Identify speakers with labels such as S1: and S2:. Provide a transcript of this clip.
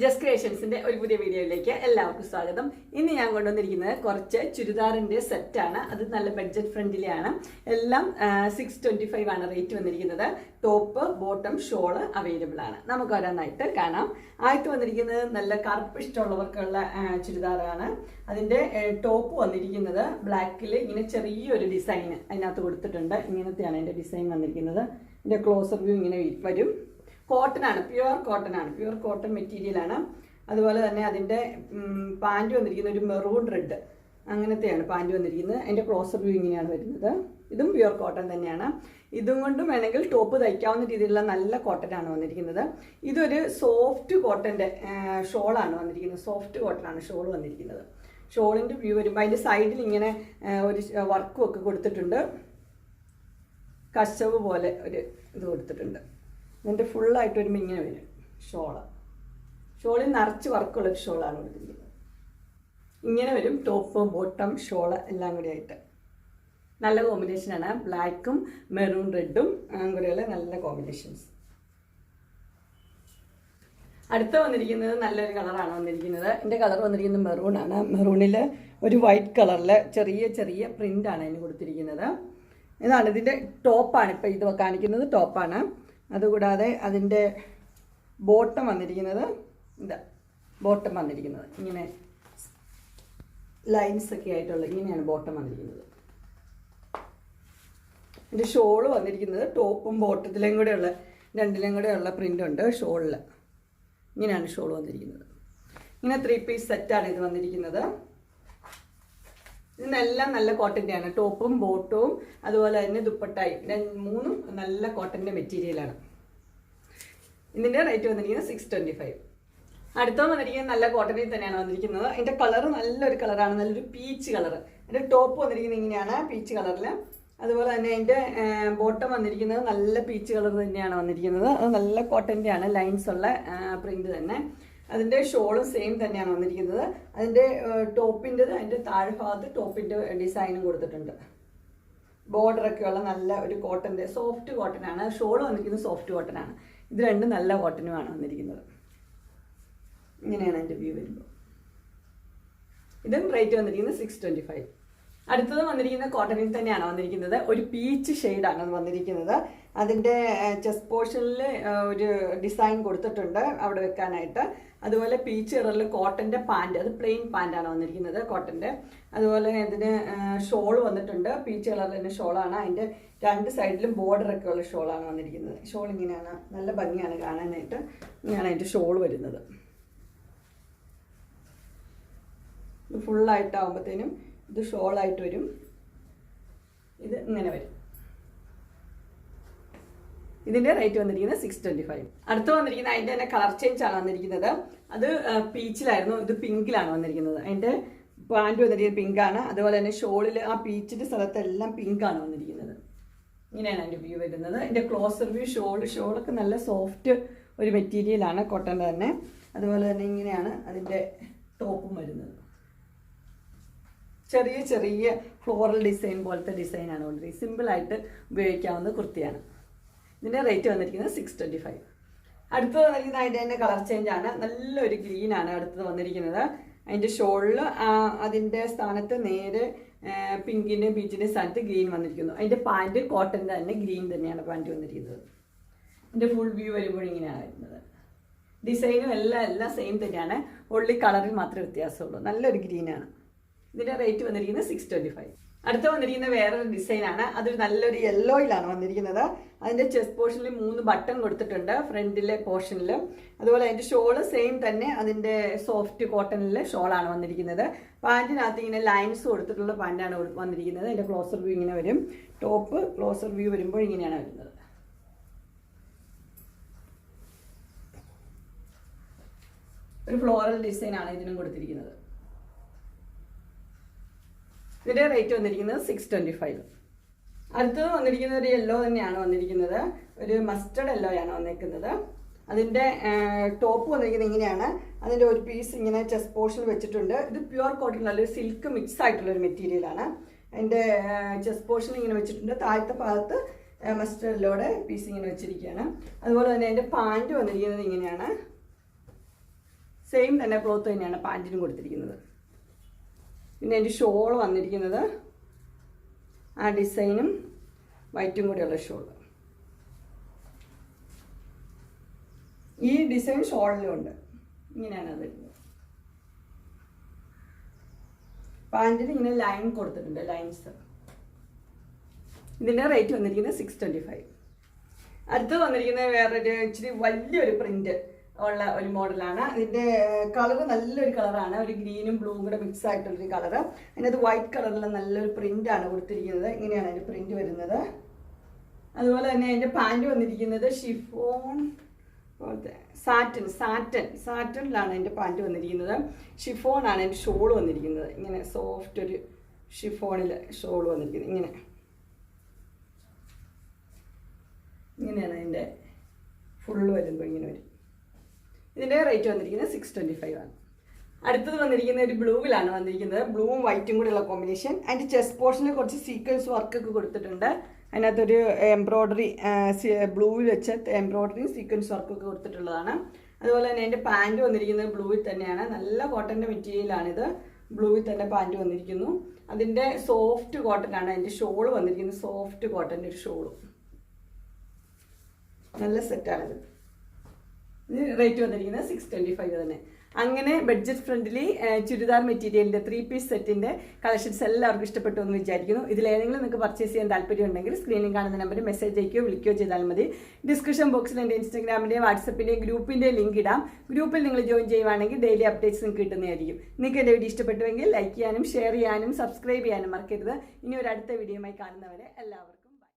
S1: Just ക്രിയേഷൻസിന്റെ ഒരു പുതിയ വീഡിയോയിലേക്ക് എല്ലാവർക്കും സ്വാഗതം. ഇന്ന് ഞാൻ കൊണ്ടുവന്നിരിക്കുന്നത് കുറച്ച് ചുരിദാറിന്റെ സെറ്റാണ്. അത് നല്ല ബഡ്ജറ്റ് ഫ്രണ്ട്ലി ആണ്. എല്ലാം 625 ആണ് റേറ്റ് വന്നിരിക്കുന്നത്. ടോപ്പ്, ബോട്ടം, ഷോള് അവൈലബിൾ ആണ്. നമുക്ക് ഓരോന്നായിട്ട് കാണാം. ആദ്യത്തെ വന്നിരിക്കുന്നത് നല്ല കറുപ്പ് ഇഷ്ടമുള്ളവർക്കുള്ള ചുരിദാറാണ്. അതിന്റെ ടോപ്പ് വന്നിരിക്കുന്നത് ബ്ലാക്കിൽ ഇങ്ങനെ ചെറിയൊരു ഡിസൈൻ അതിനകത്ത് കൊടുത്തിട്ടുണ്ട്. ഇങ്ങനത്തെയാണ് അതിന്റെ ഡിസൈൻ വന്നിരിക്കുന്നത്. ഇതിന്റെ ക്ലോസർ വ്യൂ ഇങ്ങനെ വരും. കോട്ടൺ ആണ്, പ്യുവർ കോട്ടൺ മെറ്റീരിയൽ ആണ്. അതുപോലെ തന്നെ അതിൻ്റെ പാൻറ് വന്നിരിക്കുന്നത് ഒരു മെറൂൺ റെഡ് അങ്ങനത്തെയാണ് പാൻറ് വന്നിരിക്കുന്നത്. അതിൻ്റെ ക്ലോസർ വ്യൂ ഇങ്ങനെയാണ് വരുന്നത്. ഇതും പ്യുവർ കോട്ടൺ തന്നെയാണ്. ഇതും കൊണ്ടും വേണമെങ്കിൽ ടോപ്പ് തയ്ക്കാവുന്ന രീതിയിലുള്ള നല്ല കോട്ടനാണ് വന്നിരിക്കുന്നത്. ഇതൊരു സോഫ്റ്റ് കോട്ടൻ്റെ ഷോളാണ് വന്നിരിക്കുന്നത്. സോഫ്റ്റ് കോട്ടനാണ് ഷോൾ വന്നിരിക്കുന്നത്. ഷോളിൻ്റെ വ്യൂ വരുമ്പോൾ അതിൻ്റെ സൈഡിൽ ഇങ്ങനെ ഒരു വർക്കും ഒക്കെ കൊടുത്തിട്ടുണ്ട്. കശവ് പോലെ ഒരു ഇത് കൊടുത്തിട്ടുണ്ട്. ഇതിൻ്റെ ഫുള്ളായിട്ട് വരുമ്പോൾ ഇങ്ങനെ വരും ഷോളിൽ നിറച്ച് വർക്കുള്ളൊരു ഷോളാണ് കൊടുത്തിരിക്കുന്നത്. ഇങ്ങനെ വരും ടോപ്പ്, ബോട്ടം, ഷോള് എല്ലാം കൂടി ആയിട്ട്. നല്ല കോമ്പിനേഷനാണ്. ബ്ലാക്കും മെറൂൺ റെഡും കൂടെയുള്ള നല്ല കോമ്പിനേഷൻസ്. അടുത്ത വന്നിരിക്കുന്നത് നല്ലൊരു കളറാണ് വന്നിരിക്കുന്നത്. എൻ്റെ കളർ വന്നിരിക്കുന്നത് മെറൂൺ ആണ്. മെറൂണിൽ ഒരു വൈറ്റ് കളറിൽ ചെറിയ ചെറിയ പ്രിൻ്റാണ് അതിന് കൊടുത്തിരിക്കുന്നത്. ഇതാണ് ഇതിൻ്റെ ടോപ്പാണ്. ഇപ്പോൾ ഇത് കാണിക്കുന്നത് ടോപ്പാണ്. അതുകൂടാതെ അതിൻ്റെ ബോട്ടം വന്നിരിക്കുന്നത് ഇങ്ങനെ ലൈൻസ് ഒക്കെ ആയിട്ടുള്ള ഇങ്ങനെയാണ് ബോട്ടം വന്നിരിക്കുന്നത്. ഇതിൻ്റെ ഷോള് വന്നിരിക്കുന്നത് ടോപ്പും ബോട്ടത്തിലും കൂടെയുള്ള രണ്ടിലും കൂടെയുള്ള പ്രിൻ്റ് ഉണ്ട് ഷോളിൽ. ഇങ്ങനെയാണ് ഷോൾ വന്നിരിക്കുന്നത്. ഇങ്ങനെ 3 പീസ് സെറ്റാണ് ഇത് വന്നിരിക്കുന്നത്. ഇതിനെല്ലാം നല്ല കോട്ടൻ്റെയാണ്. ടോപ്പും ബോട്ടവും അതുപോലെ തന്നെ ദുപ്പട്ടായി മൂന്നും നല്ല കോട്ടൻ്റെ മെറ്റീരിയലാണ്. ഇതിൻ്റെ റേറ്റ് വന്നിരിക്കുന്നത് 625. അടുത്ത വന്നിരിക്കുന്നത് നല്ല കോട്ടണിൽ തന്നെയാണ് വന്നിരിക്കുന്നത്. അതിൻ്റെ കളർ നല്ലൊരു കളറാണ്, നല്ലൊരു പീച്ച് കളർ. അതിൻ്റെ ടോപ്പ് വന്നിരിക്കുന്നത് ഇങ്ങനെയാണ് പീച്ച് കളറിൽ. അതുപോലെ തന്നെ അതിൻ്റെ ബോട്ടം വന്നിരിക്കുന്നത് നല്ല പീച്ച് കളർ തന്നെയാണ് വന്നിരിക്കുന്നത്. അത് നല്ല കോട്ടൻ്റെയാണ്, ലൈൻസ് ഉള്ള പ്രിൻ്റ് തന്നെ. അതിൻ്റെ ഷോളും സെയിം തന്നെയാണ് വന്നിരിക്കുന്നത്. അതിൻ്റെ ടോപ്പിൻ്റെത് അതിൻ്റെ താഴെ ഭാഗത്ത് ടോപ്പിൻ്റെ ഡിസൈനും കൊടുത്തിട്ടുണ്ട്. ബോർഡറൊക്കെയുള്ള നല്ല ഒരു കോട്ടൻ്റെ സോഫ്റ്റ് കോട്ടനാണ്. ഷോൾ വന്നിരിക്കുന്നത് സോഫ്റ്റ് കോട്ടനാണ്. ഇത് രണ്ടും നല്ല കോട്ടനുമാണ് വന്നിരിക്കുന്നത്. ഇങ്ങനെയാണ് അതിൻ്റെ വ്യൂ വരുമ്പോൾ. ഇതും റേറ്റ് വന്നിരിക്കുന്നത് 625. അടുത്തത് വന്നിരിക്കുന്നത് കോട്ടണിൽ തന്നെയാണ് വന്നിരിക്കുന്നത്. ഒരു പീച്ച് ഷെയ്ഡാണ് വന്നിരിക്കുന്നത്. അതിൻ്റെ ചെസ്റ്റ് പോർഷനിൽ ഒരു ഡിസൈൻ കൊടുത്തിട്ടുണ്ട് അവിടെ വെക്കാനായിട്ട്. അതുപോലെ പീച്ച് കളറിൽ കോട്ടൻ്റെ പാൻറ്, അത് പ്ലെയിൻ പാൻറ്റാണ് വന്നിരിക്കുന്നത് കോട്ടൻ്റെ. അതുപോലെ ഇതിന് ഷോൾ വന്നിട്ടുണ്ട്. പീച്ച് കളറിൽ തന്നെ ഷോളാണ്. അതിൻ്റെ രണ്ട് സൈഡിലും ബോർഡറൊക്കെ ഉള്ള ഷോളാണ് വന്നിരിക്കുന്നത്. ഷോൾ ഇങ്ങനെയാണ്, നല്ല ഭംഗിയാണ് കാണാനായിട്ട്. ഇങ്ങനെയാണ് അതിൻ്റെ ഷോൾ വരുന്നത്. ഇത് ഫുള്ളായിട്ടാകുമ്പോഴത്തേനും ഇത് ഷോളായിട്ട് വരും. ഇത് ഇങ്ങനെ വരും. ഇതിൻ്റെ റേറ്റ് വന്നിരിക്കുന്നത് 625. അടുത്ത് വന്നിരിക്കുന്നത് അതിൻ്റെ തന്നെ കളർ ചേഞ്ച് ആണ് വന്നിരിക്കുന്നത്. അത് പീച്ചിലായിരുന്നു, ഇത് പിങ്കിലാണ് വന്നിരിക്കുന്നത്. അതിൻ്റെ പാൻറ് വന്നിരിക്കുന്നത് പിങ്കാണ്. അതുപോലെ തന്നെ ഷോളിൽ ആ പീച്ചിൻ്റെ സ്ഥലത്തെല്ലാം പിങ്കാണ് വന്നിരിക്കുന്നത്. ഇങ്ങനെയാണ് അതിൻ്റെ വ്യൂ വരുന്നത്. അതിൻ്റെ ക്ലോസർ വ്യൂ ഷോളൊക്കെ നല്ല സോഫ്റ്റ് ഒരു മെറ്റീരിയലാണ്, കോട്ടൻ്റെ തന്നെ. അതുപോലെ തന്നെ ഇങ്ങനെയാണ് അതിൻ്റെ ടോപ്പും വരുന്നത്. ചെറിയ ചെറിയ ഫ്ലോറൽ ഡിസൈൻ പോലത്തെ ഡിസൈനാണ് കൊണ്ടിരിക്കുന്നത്. സിമ്പിളായിട്ട് ഉപയോഗിക്കാവുന്ന കുർത്തിയാണ്. ഇതിൻ്റെ റേറ്റ് വന്നിരിക്കുന്നത് 625. അടുത്തത് വന്നിരിക്കുന്നത് അതിൻ്റെ തന്നെ കളർ ചേഞ്ചാണ്. നല്ലൊരു ഗ്രീനാണ് അടുത്തത് വന്നിരിക്കുന്നത്. അതിൻ്റെ ഷോളിൽ അതിൻ്റെ സ്ഥാനത്ത് നേരെ പിങ്കിൻ്റെ ബീച്ചിൻ്റെ സ്ഥാനത്ത് ഗ്രീൻ വന്നിരിക്കുന്നു. അതിൻ്റെ പാൻറ് കോട്ടൻ്റെ തന്നെ ഗ്രീൻ തന്നെയാണ് പാൻറ് വന്നിരിക്കുന്നത്. അതിൻ്റെ ഫുൾ വ്യൂ വരുമ്പോൾ ഇങ്ങനെയാണ് വരുന്നത്. ഡിസൈനും എല്ലാം സെയിം തന്നെയാണ്, ഓൺലി കളറിൽ മാത്രമേ വ്യത്യാസമുള്ളൂ. നല്ലൊരു ഗ്രീനാണ്. ഇതിൻ്റെ റേറ്റ് വന്നിരിക്കുന്നത് 625. അടുത്ത വന്നിരിക്കുന്ന വേറൊരു ഡിസൈനാണ്. അതൊരു നല്ലൊരു യെല്ലോയിലാണ് വന്നിരിക്കുന്നത്. അതിൻ്റെ ചെസ്റ്റ് പോർഷനിൽ 3 ബട്ടൺ കൊടുത്തിട്ടുണ്ട് ഫ്രണ്ടിലെ പോർഷനിൽ. അതുപോലെ അതിൻ്റെ ഷോള് സെയിം തന്നെ, അതിൻ്റെ സോഫ്റ്റ് കോട്ടണിലെ ഷോളാണ് വന്നിരിക്കുന്നത്. പാൻറ്റിനകത്ത് ഇങ്ങനെ ലൈൻസ് കൊടുത്തിട്ടുള്ള പാൻറ്റാണ് വന്നിരിക്കുന്നത്. അതിൻ്റെ ക്ലോസർ വ്യൂ ഇങ്ങനെ വരും. ടോപ്പ് ക്ലോസർ വ്യൂ വരുമ്പോൾ ഇങ്ങനെയാണ് വരുന്നത്. ഒരു ഫ്ലോറൽ ഡിസൈനാണ് ഇതിനും കൊടുത്തിരിക്കുന്നത്. ഇതിൻ്റെ റേറ്റ് വന്നിരിക്കുന്നത് 625. അടുത്തത് വന്നിരിക്കുന്നത് ഒരു യെല്ലോ തന്നെയാണ് വന്നിരിക്കുന്നത്. ഒരു മസ്റ്റർഡ് യെല്ലോയാണ് വന്നിരിക്കുന്നത്. അതിൻ്റെ ടോപ്പ് വന്നിരിക്കുന്നത് ഇങ്ങനെയാണ്. അതിൻ്റെ ഒരു പീസ് ഇങ്ങനെ ചെസ്റ്റ് പോർഷനിൽ വെച്ചിട്ടുണ്ട്. ഇത് പ്യുവർ കോട്ടൺ, നല്ലൊരു സിൽക്ക് മിക്സ് ആയിട്ടുള്ളൊരു മെറ്റീരിയലാണ്. അതിൻ്റെ ചെസ്റ്റ് പോർഷനിൽ ഇങ്ങനെ വെച്ചിട്ടുണ്ട്. താഴത്തെ ഭാഗത്ത് മസ്റ്റർഡ് യെല്ലോയുടെ പീസ് ഇങ്ങനെ വെച്ചിരിക്കുകയാണ്. അതുപോലെ തന്നെ അതിൻ്റെ പാൻറ് വന്നിരിക്കുന്നത് ഇങ്ങനെയാണ്. സെയിം തന്നെ ക്ലോത്ത് തന്നെയാണ് പാൻറ്റിനും കൊടുത്തിരിക്കുന്നത്. പിന്നെ എൻ്റെ ഷോൾ വന്നിരിക്കുന്നത് ആ ഡിസൈനും വൈറ്റും കൂടെയുള്ള ഷോൾ. ഈ ഡിസൈൻ ഷോളിലും ഉണ്ട്. ഇങ്ങനെയാണ് അത് വരുന്നത്. പാൻറ്റിന് ഇങ്ങനെ ലൈൻ കൊടുത്തിട്ടുണ്ട്, ലൈൻസ്. ഇതിൻ്റെ റേറ്റ് വന്നിരിക്കുന്നത് 625. അടുത്ത് വന്നിരിക്കുന്നത് വേറൊരു ഇച്ചിരി വലിയൊരു പ്രിന്റ് ഉള്ള ഒരു മോഡലാണ്. ഇതിൻ്റെ കളർ നല്ലൊരു കളറാണ്, ഒരു ഗ്രീനും ബ്ലൂവും കൂടെ മിക്സ് ആയിട്ടുള്ളൊരു കളറ്. അതിനകത്ത് വൈറ്റ് കളറിൽ നല്ലൊരു പ്രിൻ്റാണ് കൊടുത്തിരിക്കുന്നത്. ഇങ്ങനെയാണ് അതിൻ്റെ പ്രിന്റ് വരുന്നത്. അതുപോലെ തന്നെ അതിൻ്റെ പാൻറ് വന്നിരിക്കുന്നത് ഷിഫോൺ പോലത്തെ സാറ്റനിലാണ് എൻ്റെ പാൻറ് വന്നിരിക്കുന്നത്. ഷിഫോണാണ് എൻ്റെ ഷോൾ വന്നിരിക്കുന്നത്. ഇങ്ങനെ സോഫ്റ്റ് ഒരു ഷിഫോണിൽ ഷോൾ വന്നിരിക്കുന്നത്. ഇങ്ങനെയാണ് അതിൻ്റെ ഫുള്ള് വരുമ്പോൾ ഇങ്ങനെ വരും. ഇതിൻ്റെ റേറ്റ് വന്നിരിക്കുന്നത് 625 ആണ്. അടുത്തത് വന്നിരിക്കുന്ന ഒരു ബ്ലൂവിലാണ് വന്നിരിക്കുന്നത്. ബ്ലൂവും വൈറ്റും കൂടെയുള്ള കോമ്പിനേഷൻ. അതിൻ്റെ ചെസ്റ്റ് പോർഷനിൽ കുറച്ച് സീക്വൻസ് വർക്കൊക്കെ കൊടുത്തിട്ടുണ്ട്. അതിനകത്തൊരു എംബ്രോയ്ഡറി ബ്ലൂവിൽ വെച്ച എംബ്രോയ്ഡറിയും സീക്വൻസ് വർക്കൊക്കെ കൊടുത്തിട്ടുള്ളതാണ്. അതുപോലെ തന്നെ അതിൻ്റെ പാൻറ് വന്നിരിക്കുന്നത് ബ്ലൂവിൽ തന്നെയാണ്. നല്ല കോട്ടൻ്റെ മെറ്റീരിയലാണിത്. ബ്ലൂവിൽ തന്നെ പാൻറ് വന്നിരിക്കുന്നു. അതിൻ്റെ സോഫ്റ്റ് കോട്ടനാണ്. അതിൻ്റെ ഷോൾ വന്നിരിക്കുന്നത് സോഫ്റ്റ് കോട്ടൻ്റെ ഒരു ഷോളും. നല്ല സെറ്റാണിത്. ഇത് റേറ്റ് വന്നിരിക്കുന്നത് 625 തന്നെ. അങ്ങനെ ബഡ്ജറ്റ് ഫ്രണ്ട്ലി ചുരിദാർ മെറ്റീരിയലിൻ്റെ 3 പീസ് സെറ്റിൻ്റെ കളക്ഷൻസ് എല്ലാവർക്കും ഇഷ്ടപ്പെട്ടു എന്ന് വിചാരിക്കുന്നു. ഇതിലേതെങ്കിലും നിങ്ങൾക്ക് പർച്ചേസ് ചെയ്യാൻ താല്പര്യമുണ്ടെങ്കിൽ സ്ക്രീനിൽ കാണുന്ന നമ്പറിൽ മെസ്സേജ് അയക്കുകയോ വിളിക്കുകയോ ചെയ്താൽ മതി. ഡിസ്ക്രിപ്ഷൻ ബോക്സിൽ എൻ്റെ ഇൻസ്റ്റാഗ്രാമിൻ്റെയും വാട്സപ്പിൻ്റെയും ഗ്രൂപ്പിൻ്റെയും ലിങ്ക് ഇടാം. ഗ്രൂപ്പിൽ നിങ്ങൾ ജോയിൻ ചെയ്യുവാണെങ്കിൽ ഡെയിലി അപ്ഡേറ്റ്സ് നിങ്ങൾക്ക് കിട്ടുന്നതായിരിക്കും. നിങ്ങൾക്ക് എൻ്റെ വീഡിയോ ഇഷ്ടപ്പെട്ടുവെങ്കിൽ ലൈക്ക് ചെയ്യാനും ഷെയർ ചെയ്യാനും സബ്സ്ക്രൈബ് ചെയ്യാനും മറക്കരുത്. ഇനി ഒരു അടുത്ത വീഡിയോയുമായി കാണുന്നവരെ എല്ലാവർക്കും